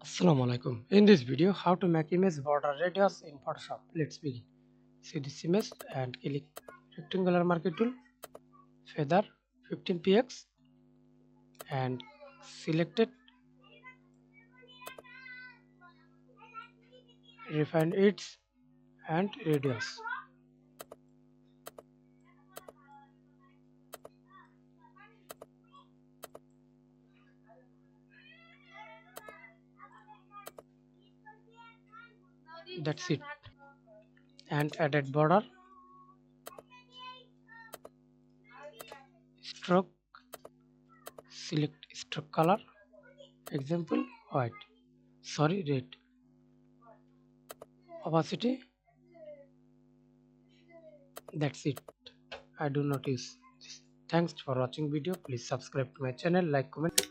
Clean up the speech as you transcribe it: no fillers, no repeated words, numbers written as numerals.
Assalamu alaikum. In this video, how to make image border radius in Photoshop. Let's begin. See this image and click rectangular marquee tool, feather 15 px and select it, refine its and radius. That's it. And added border, stroke, select stroke color, example white, sorry red, opacity. That's it. I do not use this. Thanks for watching video. Please subscribe to my channel, like, comment.